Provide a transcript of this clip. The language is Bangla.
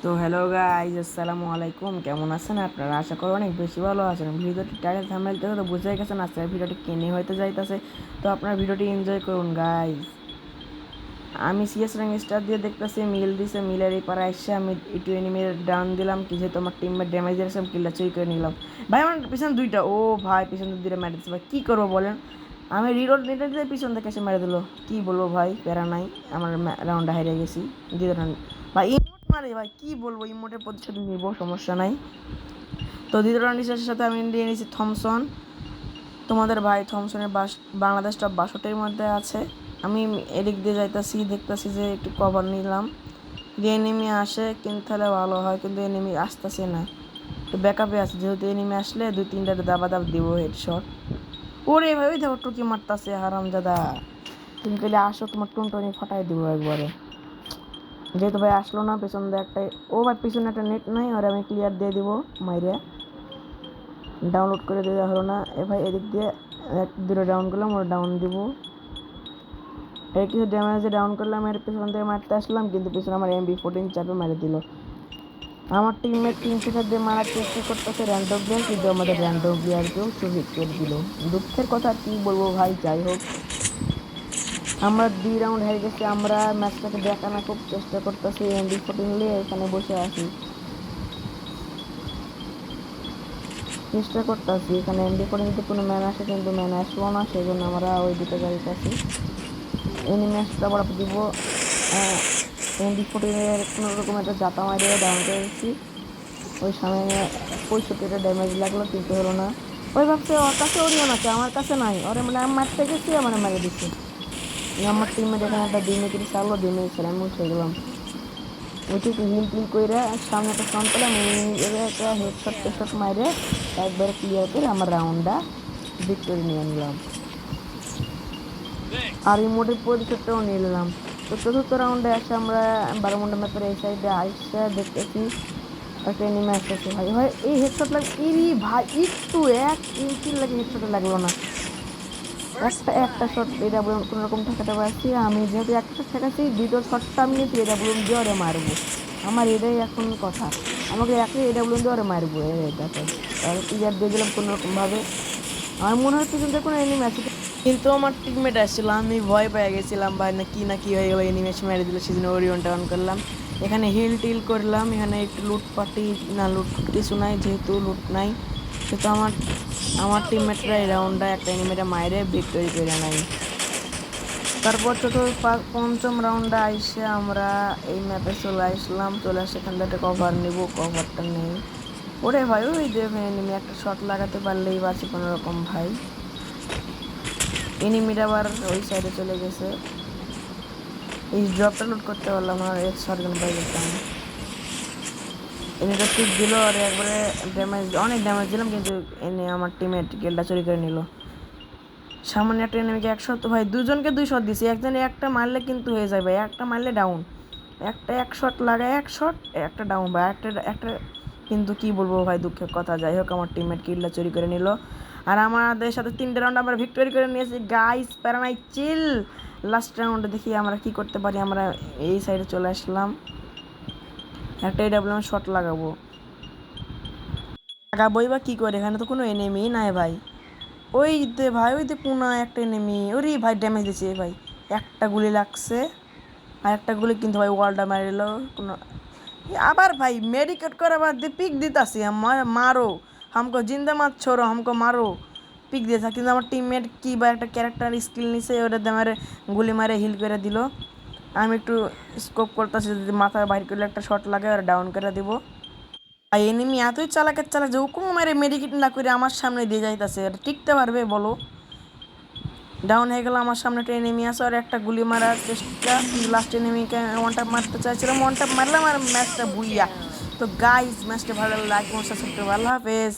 তো হ্যালো গাইস, আসসালামু আলাইকুম। কেমন আছেন আপনারা? আশা করি অনেক বেশি ভালো আছেন। ভিডিওটি টাইটেল থাম্বনেল থেকে তো বুঝে গেছেন আজকের ভিডিওটি কেনে হইতে যাইতেছে। তো আপনারা ভিডিওটি এনজয় করুন গাইস। আমি সিএস র্যাঙ্ক স্টার দিয়ে দেখতেছি মিল দিছে, মিলের এই পারে এসে আমি একটু এনিমির ডাউন দিলাম, কি যেহেতু আমার টিমমেট ড্যামেজ দিয়েছে আমি কিলটা চুরি করে নিলাম। ভাই আমার পিছনে দুইটা, ও ভাই পিছনে দুইটা মেরে দিচ্ছে। ভাই কী করবো বলেন, আমি রিলোড নিতে দিতে পিছন থেকে এসে মেরে দিল। কী বলবো ভাই, প্যারা নাই, আমার রাউন্ডটা হেরে গেছি। দ্বিতীয় রাউন্ড ভাই ইমোট মারে, ভাই কী বলবো, ইমোটের প্রতিশোধ নিব, সমস্যা নাই। তো দ্বিতীয় রাউন্ড শেষের সাথে আমি নিয়ে নিয়েছি থমসন। তোমাদের ভাই থমসনের বাংলাদেশ টপ 62-র মধ্যে আছে। আমি এদিক দিয়ে যাইতেছি, দেখতেছি যে একটু কভার নিলাম, যদি এনিমি আসে কিন্তু তাহলে ভালো হয়, কিন্তু এনিমি আসতেছে না। তো ব্যাকআপে আছে, যেহেতু এনিমি আসলে 2-3টা দাবা দিব হেডশট। ওরে ভাই ওই দেখো টুকি মারতাছে হারামজাদা। তুমি পেলে আসো, তোমার টুনটুনি ফাটাই দিব একবারে। যেহেতু ভাই আসলো না, পেছন দিয়ে একটাই, ও ভাই পিছনে একটা নেট নাই, আর আমি ক্লিয়ার দিয়ে দিব মাইরিয়া। ডাউনলোড করে দেওয়া হলো না এ ভাই, এদিক দিয়ে এক দুটো ডাউন করলাম, ওরা ডাউন দিব। এর কিছু ড্যামেজে ডাউন করলাম, এর পিছন থেকে মারতে আসলাম, কিন্তু পিছনে আমার MB14 চাপে মেরে দিল। আমার টিমমেট 3 দিয়ে মারার চেষ্টা করতেছে র্যান্ডম প্লেয়ার, কিন্তু আমাদের র্যান্ডম প্লেয়ারকেও শহীদ করে দিল। দুঃখের কথা কি বলবো ভাই, যাই হোক আমরা 2 রাউন্ড হেরে গেছি। আমরা ম্যাচটাকে দেখানো খুব চেষ্টা করতেছি, MB14 নিয়ে এখানে বসে আছি, চেষ্টা করতেছি। এখানে MB14 যদি কোনো ম্যান আসে, কিন্তু ম্যান আসলো না, সেই জন্য আমরা ওই দিকে গাড়িতে আছি। এনিমি আসতে আবার দিব, MB14 কোনো রকম একটা জাতা মারিয়ে ডাউন করেছি। ওই সামনে 65টা ড্যামেজ লাগলো, কিন্তু হলো না। ওই ভাবছে ওর কাছে ওরিয়ন আছে, আমার কাছে নাই, ওরে মানে আমি মারতে গেছি, আমার মেরে দিচ্ছে। আমার টিমমেট এখানে একটা ডিমিট্রি চাললো, ডিমিট্রি আমি উঠে গেলাম। ওইটি একটু হিল টিল করে সামনে একটা ফ্রন্ট পেলাম, একটা হেডশট টেডশট মারে একবারে ক্লিয়ার করে আমার রাউন্ডটা ভিক্টোরি নিয়ে নিলাম, আর এই মোটের পরিচয়টাও নিয়ে নিলাম। তো চতুর্থ রাউন্ডে এসে আমরা 12 ম্যাপের এই সাইডে আইসা দেখতেছি একটা এনিমি আসতেছে। ভাই ভাই এই হেডশট লাগে, ইরি ভাই একটু 1 ইঞ্চি লাগে হেডশটে লাগলো না। একটা শট এটা বলুন কোনো রকম ঠেকাতে পারছি। আমি যেহেতু একটা শট ঠেকাচ্ছি, দুটো শটটা আমি নিয়েছি, এটা বলুন দিয়ে ওরে মারবো। আমার এটাই এখন কথা, আমাকে একটা এটা বলুন দিয়ে ওরে মারবো, দেখো তাহলে ক্লিয়ার দিয়ে দিলাম কোনো রকমভাবে। আমার মনে হয় পিছন থেকে কোনো এনিমি আছে, কিন্তু আমার টিমমেট আসছিল, আমি ভয় পেয়ে গেছিলাম ভাই, না কি হয়ে গেলো, এনিমেশ মেরে দিল, সেদিন ওরিয়নটা অন করলাম। এখানে হিল টিল করলাম, এখানে একটু লুটপাটি, না লুট কিছু নাই, যেহেতু লুট নাই সেহেতু আমার টিমমেটরা এই রাউন্ডটা একটা এনিমিটা মাইরে ভিক্টোরি করে নাই। তারপর পঞ্চম রাউন্ডে আইসে আমরা এই ম্যাপে চলে আসলাম, চলে আসে এখান থেকে কভার নিব, কভারটা নেই। ওরে ভাই ওই দেখে এনিমি একটা শট লাগাতে পারলেই বাঁচি কোনো রকম ভাই। এনিমিটা আবার ওই সাইডে চলে গেছে, এই ড্রপটা লুট করতে পারলাম, আর এক শটগান পাই যেতাম। এনিটা পিক দিল, আর একবারে অনেক ড্যামেজ দিলাম, কিন্তু এনে আমার টিমের কিলটা চুরি করে নিল। সামনে একটা এনিমিকে 1 শট, ভাই দুজনকে 2 শট দিছি, একজনে একটা মারলে কিন্তু হয়ে যায় ভাই, একটা মারলে ডাউন, একটা 1 শট লাগায় 1 শট, একটা ডাউন ভাই, একটা কিন্তু কি বলবো ভাই, দুঃখের কথা। যাই হোক আমার টিমমেট কিলটা চুরি করে নিল, আর আমাদের সাথে 3টে রাউন্ড আমরা ভিক্টোরি করে নিয়েছি গাইস, প্যারানাই চিল। লাস্ট রাউন্ডে দেখি আমরা কি করতে পারি। আমরা এই সাইডে চলে আসলাম, একটা AWM শট লাগাবোই বা কী করে, এখানে তো কোনো এনিমি নাই ভাই। ওই দে ভাই, ওই দে কোনা একটা এনিমি, ওরে ভাই ড্যামেজ দিচ্ছে ভাই, একটা গুলি লাগছে, আর একটা গুলি কিন্তু ভাই ওয়ালটা মারিল কোনো। আবার ভাই মেডিকেট করে আবার পিক দিতাছি, মারো হামকো, জিন্দা মাত ছোড়ো হামকো মারো, পিক দিয়েছে, কিন্তু আমার টিমমেট কি বা একটা ক্যারেক্টার স্কিল নিছে, ওটাতে মারে গুলি মারে হিল করে দিল। আমি একটু স্কোপ করতেছি, যদি মাথায় বাইর করলে একটা শট লাগে আর ডাউন করে দিব। আর এনিমি এতই চালাকের চালাক যে হুকুম মেরে মেডিকেট না করে আমার সামনে দিয়ে যাইতেছে, এটা টিকতে পারবে বলো? ডাউন হয়ে গেল, আমার সামনে একটা এনিমি আছে, আর একটা গুলি মারার চেষ্টা, লাস্ট এনিমিকে ওয়ান ট্যাপ মারতে চাইছিলাম, ওয়ান ট্যাপ মারলাম আর ম্যাচটা বুইয়া। তো গাইজ ম্যাচটা ভালো লাগে, সাবস্ক্রাইব করবে, আল্লাহ হাফেজ।